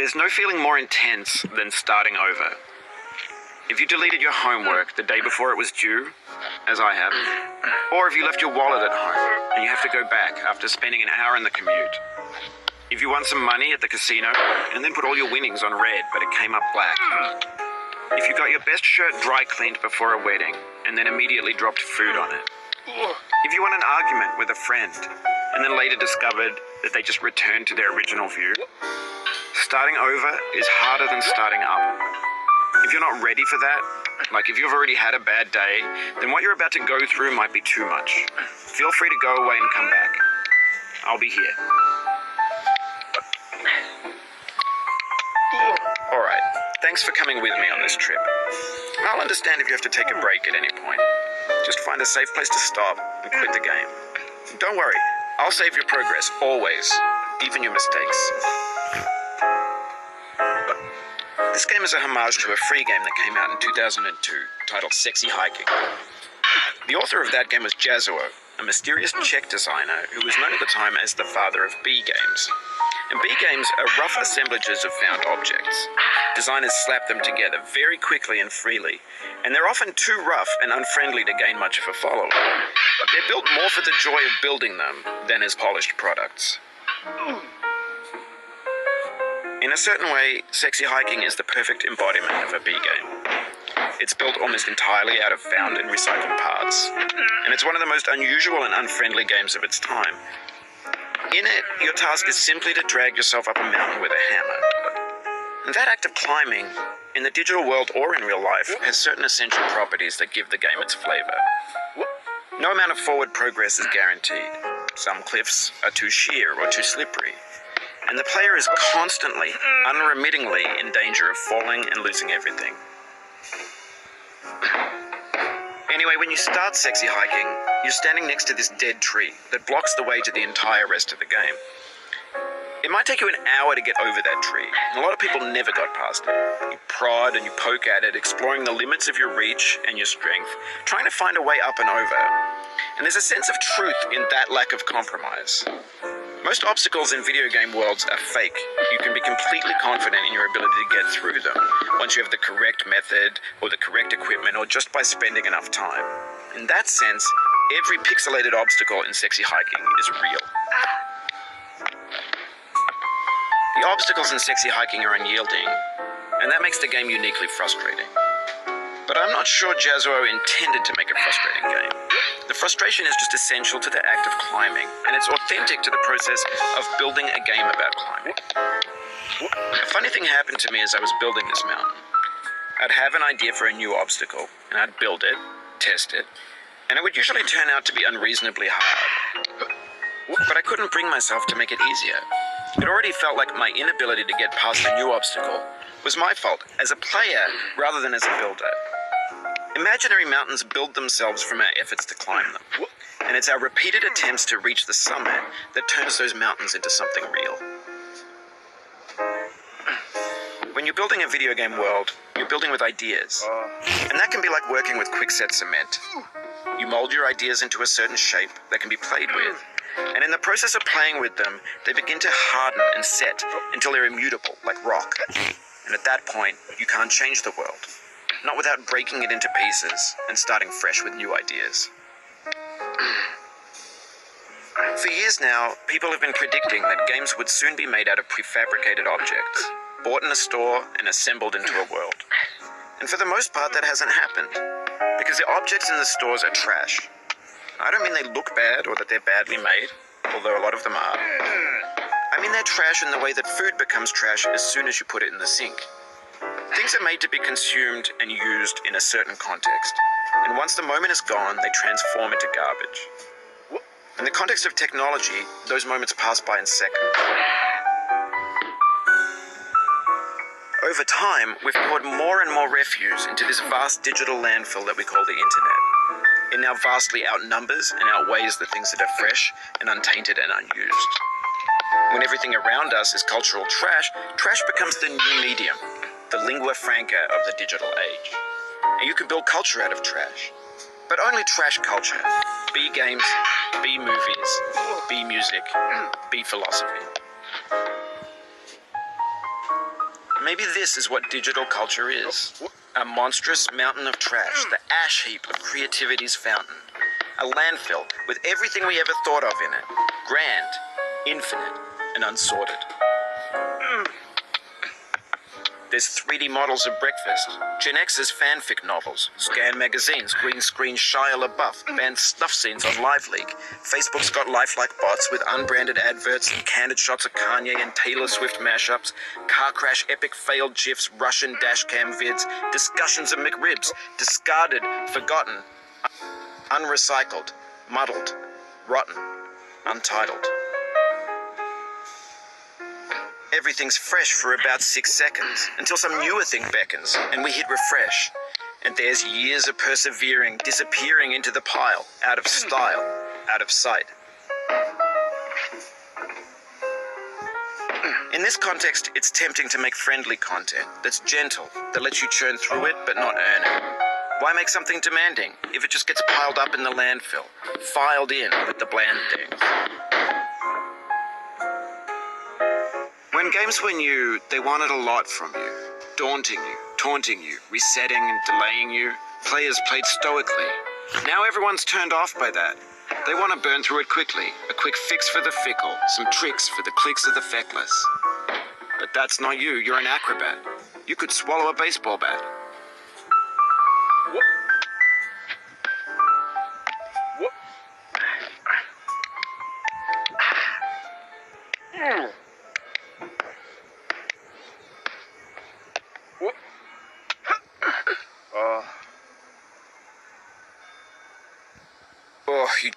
There's no feeling more intense than starting over. If you deleted your homework the day before it was due, as I have, or if you left your wallet at home and you have to go back after spending an hour in the commute. If you won some money at the casino and then put all your winnings on red but it came up black. If you got your best shirt dry cleaned before a wedding and then immediately dropped food on it. If you won an argument with a friend and then later discovered that they just returned to their original view. Starting over is harder than starting up. If you're not ready for that, like if you've already had a bad day, then what you're about to go through might be too much. Feel free to go away and come back. I'll be here. Alright, thanks for coming with me on this trip. I'll understand if you have to take a break at any point. Just find a safe place to stop and quit the game. Don't worry, I'll save your progress, always, even your mistakes. This game is a homage to a free game that came out in 2002, titled Sexy Hiking. The author of that game was Jazuo, a mysterious Czech designer who was known at the time as the father of B games. And B games are rough assemblages of found objects. Designers slap them together very quickly and freely, and they're often too rough and unfriendly to gain much of a following. They're built more for the joy of building them than as polished products. In a certain way, Sexy Hiking is the perfect embodiment of a B game. It's built almost entirely out of found and recycled parts, and it's one of the most unusual and unfriendly games of its time. In it, your task is simply to drag yourself up a mountain with a hammer. And that act of climbing, in the digital world or in real life, has certain essential properties that give the game its flavor. No amount of forward progress is guaranteed. Some cliffs are too sheer or too slippery. And the player is constantly, unremittingly in danger of falling and losing everything. Anyway, when you start Sexy Hiking, you're standing next to this dead tree that blocks the way to the entire rest of the game. It might take you an hour to get over that tree, and a lot of people never got past it. You prod and you poke at it, exploring the limits of your reach and your strength, trying to find a way up and over. And there's a sense of truth in that lack of compromise. Most obstacles in video game worlds are fake. You can be completely confident in your ability to get through them once you have the correct method or the correct equipment or just by spending enough time. In that sense, every pixelated obstacle in Sexy Hiking is real. The obstacles in Sexy Hiking are unyielding, and that makes the game uniquely frustrating. But I'm not sure Jazuo intended to make a frustrating game. The frustration is just essential to the act of climbing, and it's authentic to the process of building a game about climbing. A funny thing happened to me as I was building this mountain. I'd have an idea for a new obstacle, and I'd build it, test it, and it would usually turn out to be unreasonably hard. But I couldn't bring myself to make it easier. It already felt like my inability to get past a new obstacle was my fault as a player rather than as a builder. Imaginary mountains build themselves from our efforts to climb them, and it's our repeated attempts to reach the summit that turns those mountains into something real. When you're building a video game world, you're building with ideas, and that can be like working with quickset cement. You mold your ideas into a certain shape that can be played with, and in the process of playing with them, they begin to harden and set until they're immutable, like rock. And at that point, you can't change the world. Not without breaking it into pieces and starting fresh with new ideas. For years now, people have been predicting that games would soon be made out of prefabricated objects, bought in a store and assembled into a world. And for the most part, that hasn't happened, because the objects in the stores are trash. I don't mean they look bad or that they're badly made, although a lot of them are. I mean they're trash in the way that food becomes trash as soon as you put it in the sink. Things are made to be consumed and used in a certain context, and once the moment is gone, they transform into garbage. In the context of technology, those moments pass by in seconds. Over time, we've poured more and more refuse into this vast digital landfill that we call the internet. It now vastly outnumbers and outweighs the things that are fresh and untainted and unused. When everything around us is cultural trash, trash becomes the new medium, the lingua franca of the digital age. And you can build culture out of trash. But only trash culture. B games, B movies, B music, B philosophy. Maybe this is what digital culture is. A monstrous mountain of trash, the ash heap of creativity's fountain. A landfill with everything we ever thought of in it. Grand, infinite, and unsorted. There's 3D models of breakfast, Gen X's fanfic novels, scan magazines, green screen Shia LaBeouf, banned snuff scenes on LiveLeak. Facebook's got lifelike bots with unbranded adverts and candid shots of Kanye and Taylor Swift mashups, car crash epic failed GIFs, Russian dashcam vids, discussions of McRibs, discarded, forgotten, unrecycled, muddled, rotten, untitled. Everything's fresh for about 6 seconds, until some newer thing beckons, and we hit refresh. And there's years of persevering, disappearing into the pile, out of style, out of sight. In this context, it's tempting to make friendly content that's gentle, that lets you churn through it but not earn it. Why make something demanding if it just gets piled up in the landfill, filed in with the bland things? When games were new, they wanted a lot from you. Daunting you, taunting you, resetting and delaying you. Players played stoically. Now everyone's turned off by that. They want to burn through it quickly. A quick fix for the fickle. Some tricks for the clicks of the feckless. But that's not you. You're an acrobat. You could swallow a baseball bat. Oh, you...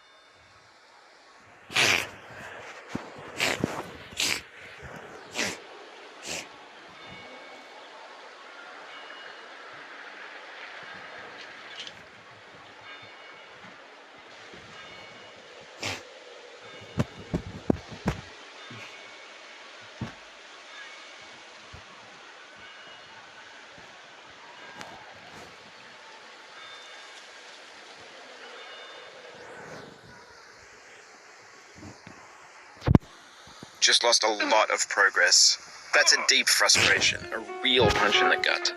Just lost a lot of progress. That's a deep frustration, a real punch in the gut.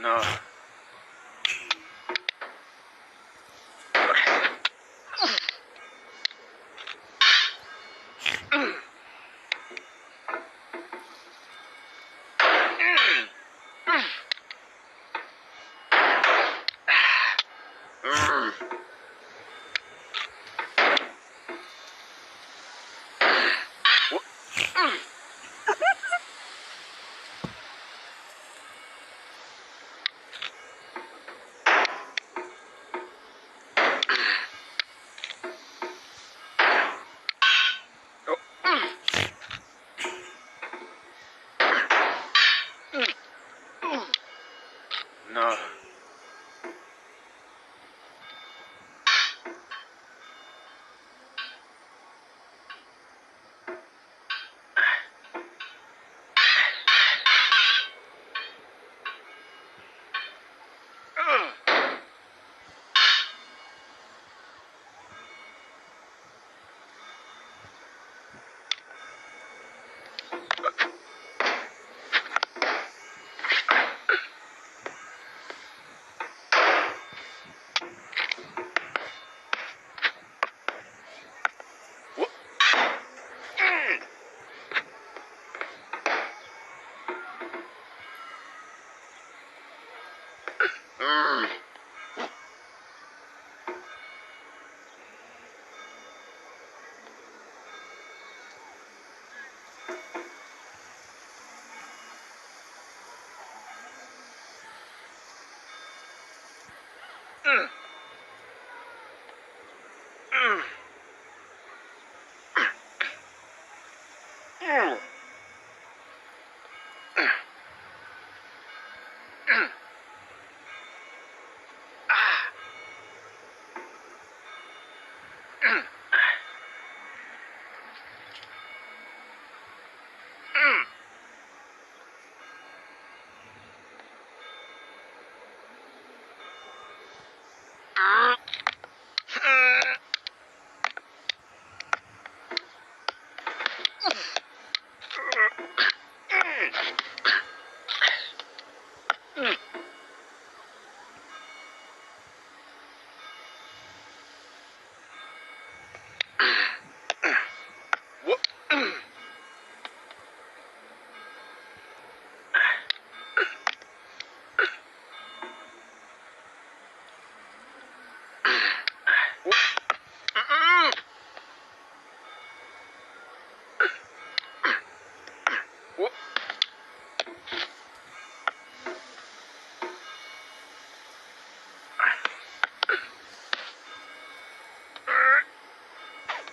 No. No.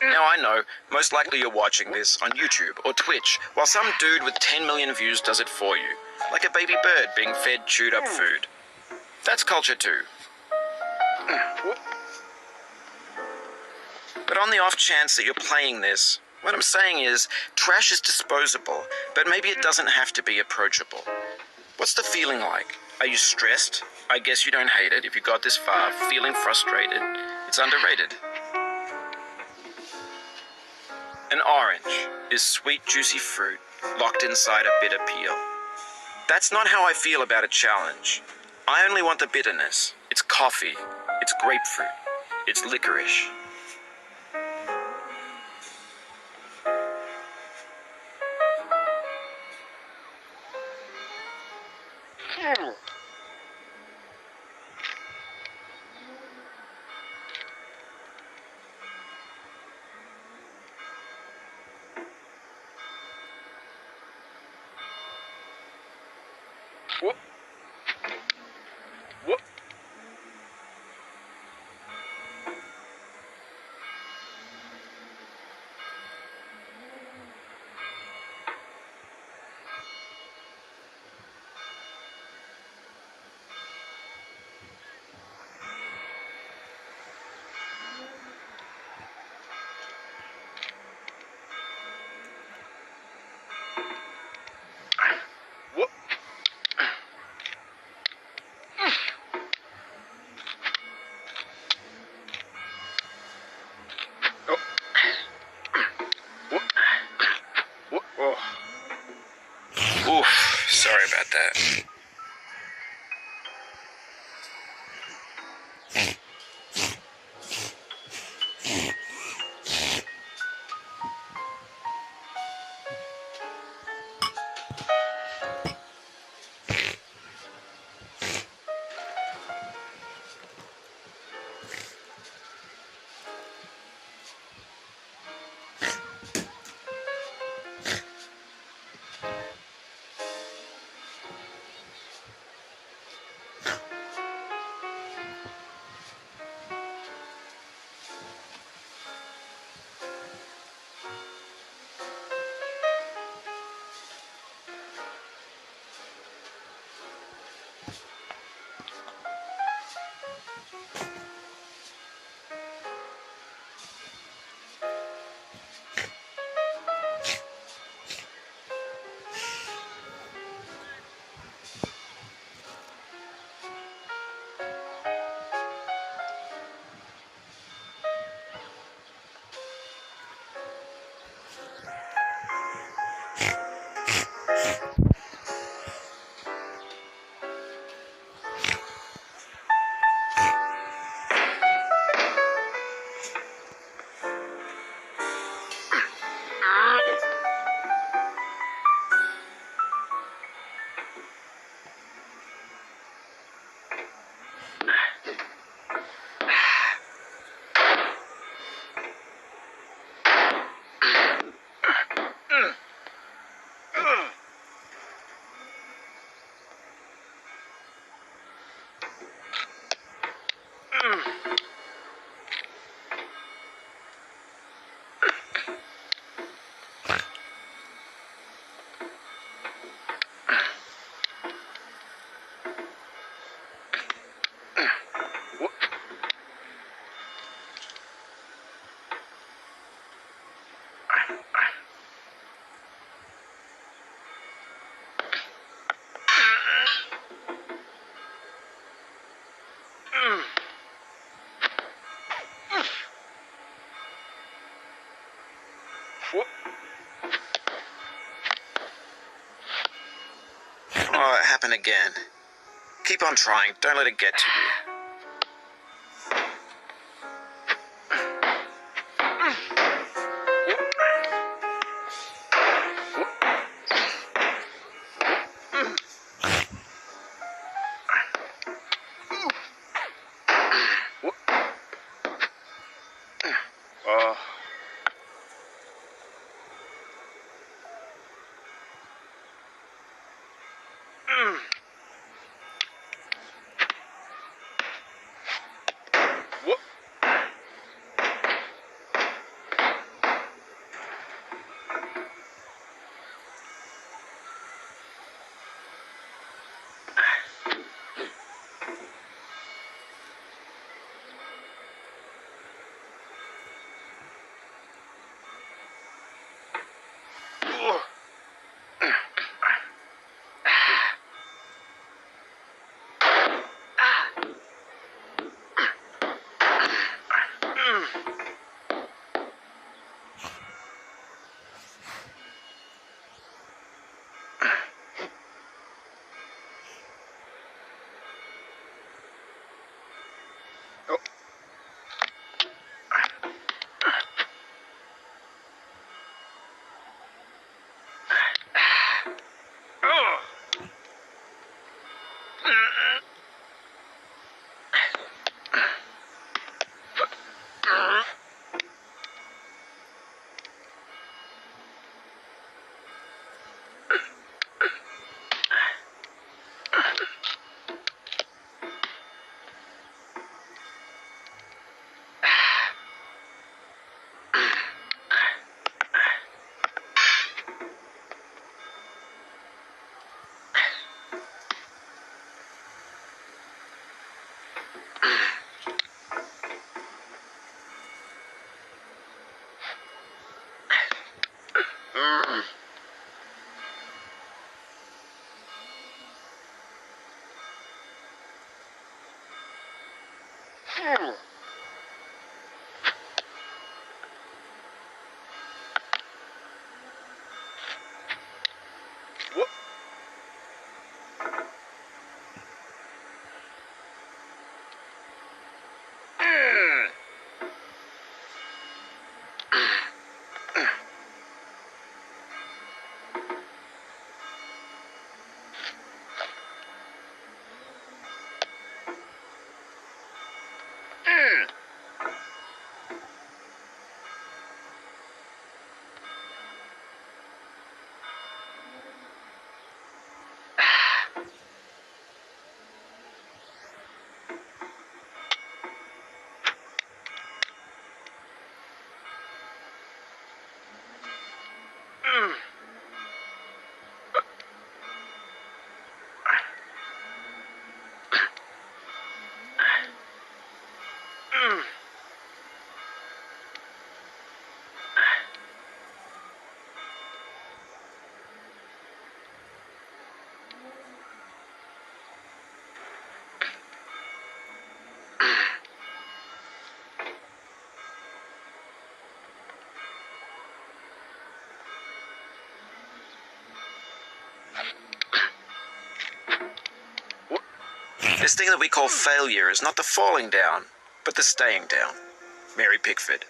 Now I know, most likely you're watching this on YouTube or Twitch, while some dude with 10 million views does it for you, like a baby bird being fed chewed up food. That's culture too. But on the off chance that you're playing this, what I'm saying is, trash is disposable, but maybe it doesn't have to be approachable. What's the feeling like? Are you stressed? I guess you don't hate it if you got this far, feeling frustrated. It's underrated. An orange is sweet, juicy fruit locked inside a bitter peel. That's not how I feel about a challenge. I only want the bitterness. It's coffee. It's grapefruit. It's licorice. Whoop. Whoop. Whoop. Oh, it happened again. Keep on trying. Don't let it get to you. This thing that we call failure is not the falling down, but the staying down. Mary Pickford.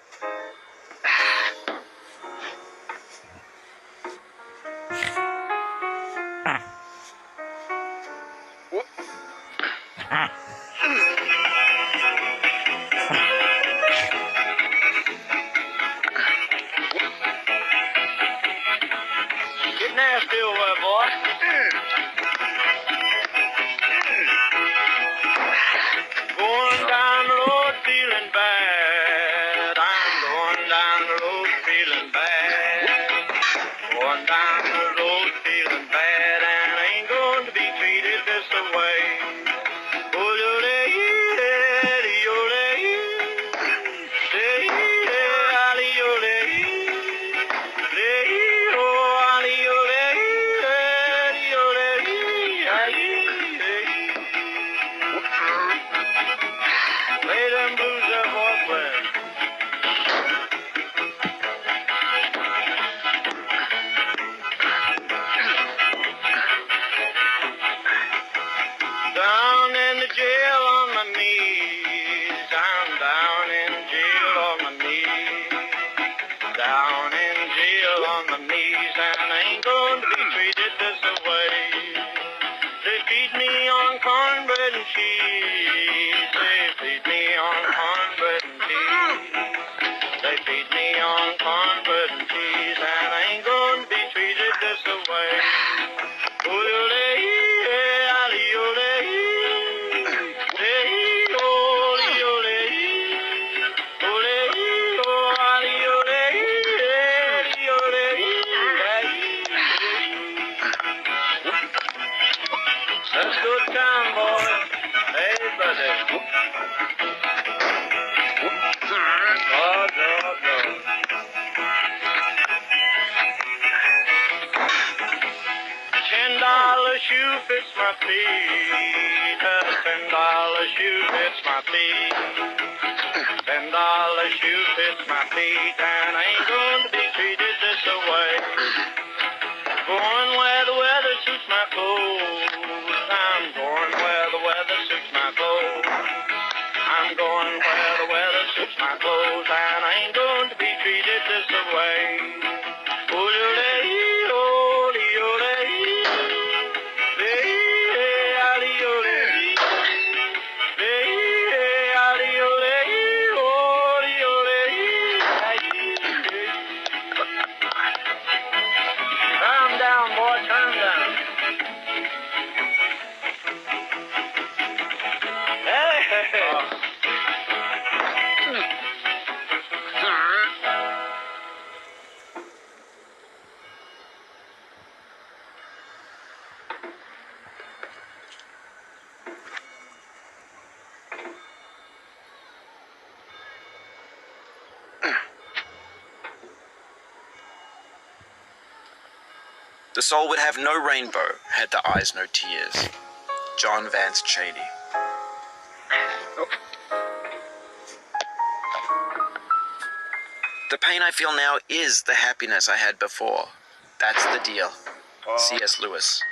Get nasty over there, boy. Going down the road feeling bad. I'm going down the road feeling bad. Going down the road feeling bad, and I ain't going to be treated this way. Oh, cheese. They feed me on cornbread and cheese. They feed me on cornbread and cheese, and I ain't gonna be treated this way. That's good time, boys. Hey, buddy. Oh, no. $10 shoe fits my feet. $10 shoe fits my feet. $10 shoe fits my feet, and I ain't going to be treated this way. Going where the weather suits my clothes. I'm going where the weather suits my clothes. I'm going where the weather suits my clothes, and I ain't going to be treated this way. Calm down, boy, calm down. Hey. The soul would have no rainbow, had the eyes no tears. John Vance Cheney. The pain I feel now is the happiness I had before. That's the deal. C.S. Lewis.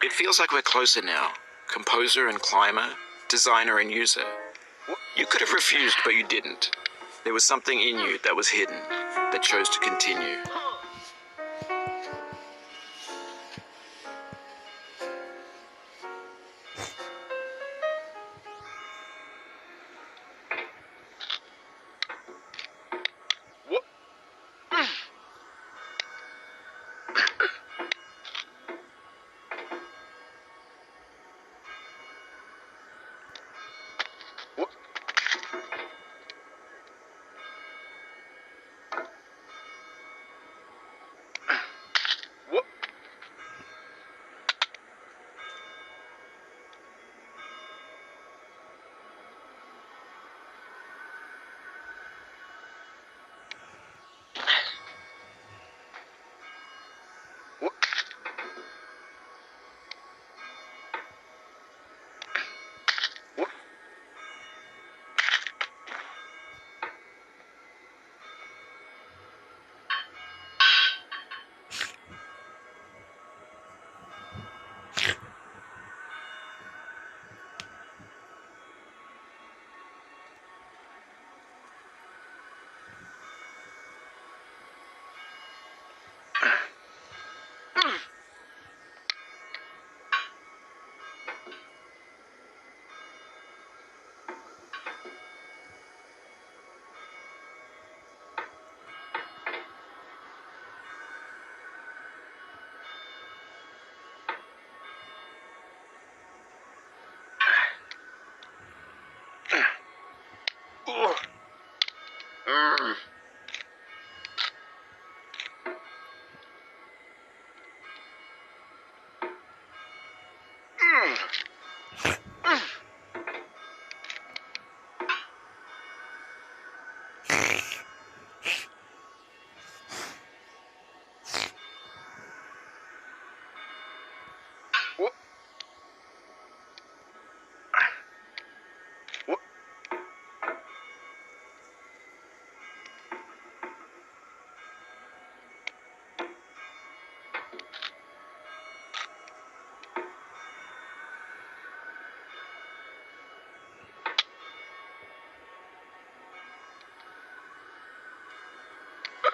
It feels like we're closer now. Composer and climber, designer and user. You could have refused, but you didn't. There was something in you that was hidden, that chose to continue.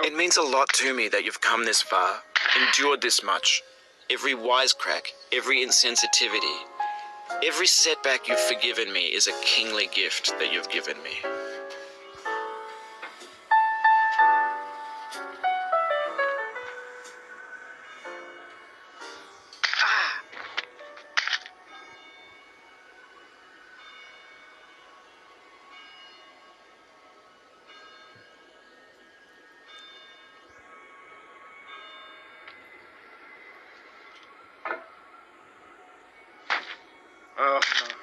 It means a lot to me that you've come this far, endured this much. Every wisecrack, every insensitivity, every setback you've forgiven me is a kingly gift that you've given me. Oh, no.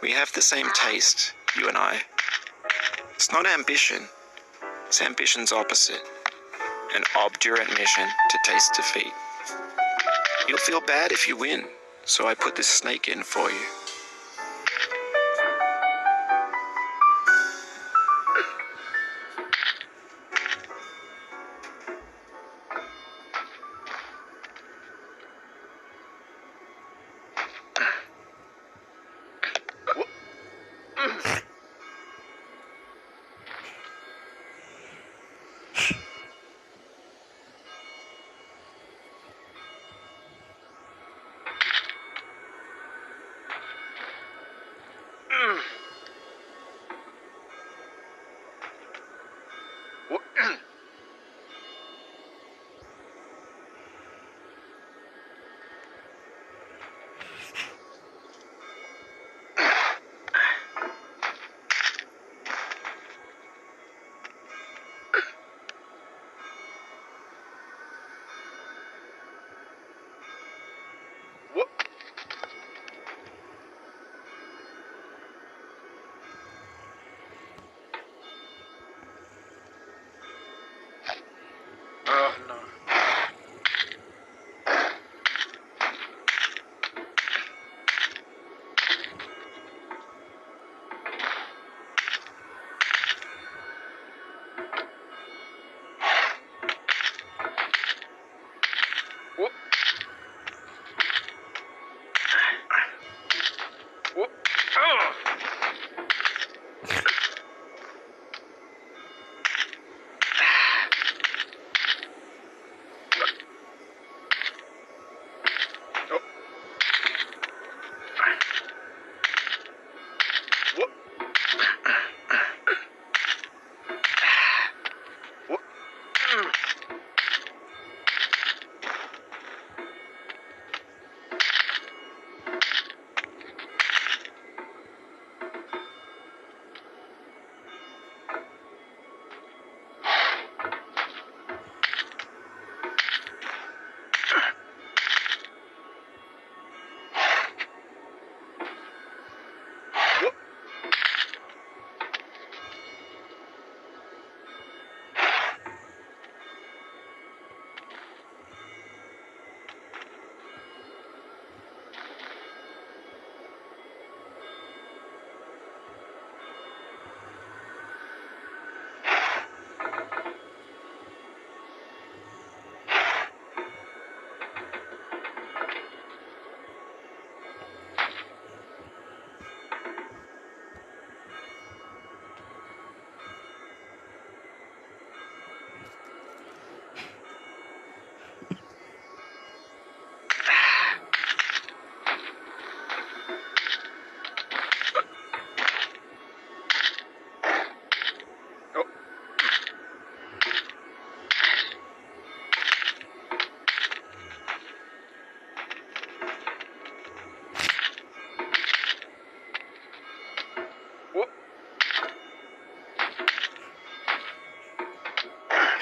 We have the same taste, you and I. It's not ambition. It's ambition's opposite. An obdurate mission to taste defeat. You'll feel bad if you win, so I put this snake in for you.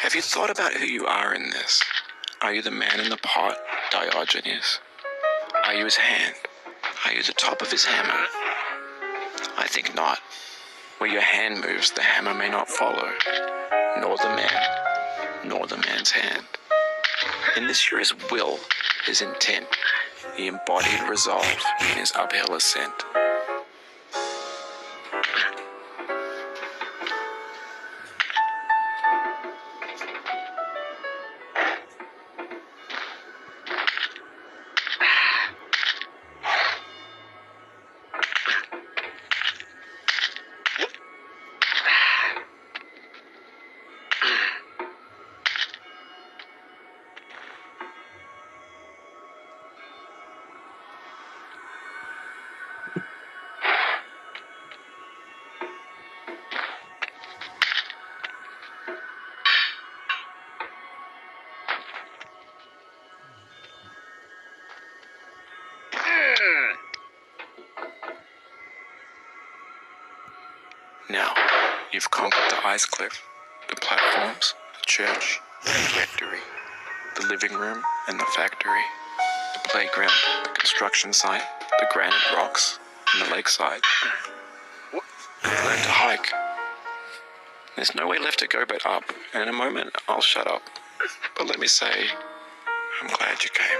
Have you thought about who you are in this? Are you the man in the pot, Diogenes? Are you his hand? Are you the top of his hammer? I think not. Where your hand moves, the hammer may not follow, nor the man, nor the man's hand. In this you're his will, his intent, the embodied resolve in his uphill ascent. Now, you've conquered the ice cliff, the platforms, the church, the rectory, the living room and the factory, the playground, the construction site, the granite rocks, and the lakeside. You've learned to hike. There's no way left to go but up, and in a moment I'll shut up. But let me say, I'm glad you came.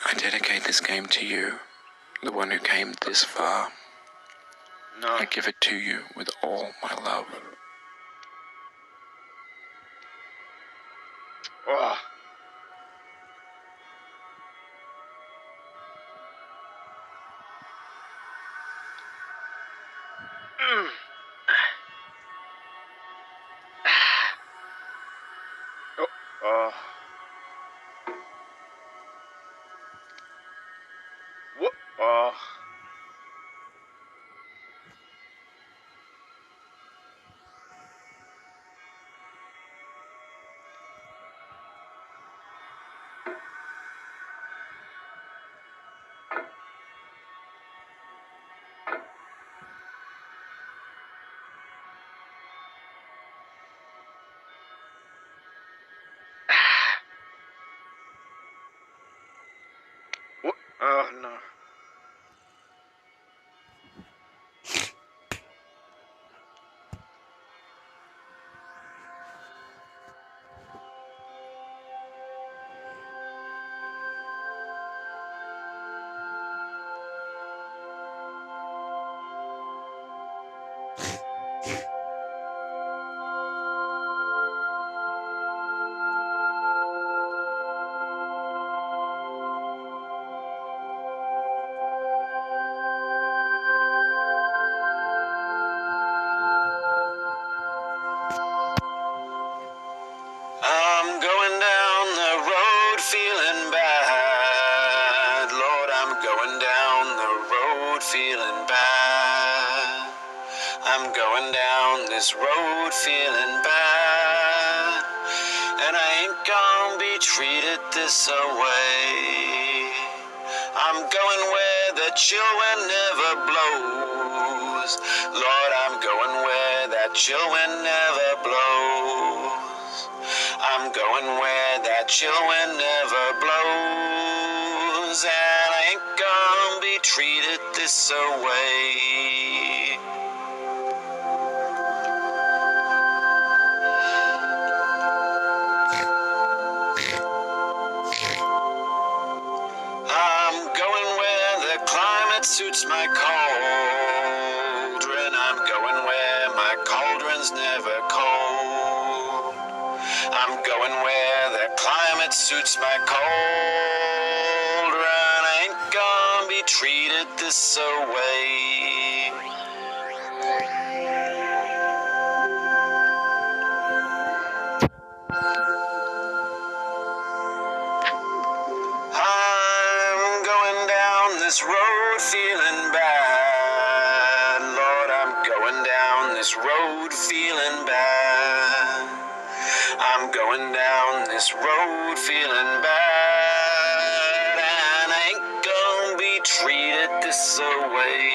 I dedicate this game to you, the one who came this far. No. I give it to you with all my love. Oh. No. I'm going down the road feeling bad. Lord, I'm going down the road feeling bad. I'm going down this road feeling bad. And I ain't gonna be treated this away. I'm going where the chill wind never blows. Lord, I'm going where that chill wind never blows. I'm going where that chill wind never blows. And I ain't gonna be treated this away. I'm going where the climate suits my cauldron. I'm going where my cauldron's never cold. I'm going where the climate suits my cauldron. I ain't gonna be treated this away. I'm going down this road feeling bad. Lord, I'm going down this road feeling bad. I'm going down this road feeling bad. And I ain't gonna be treated this away.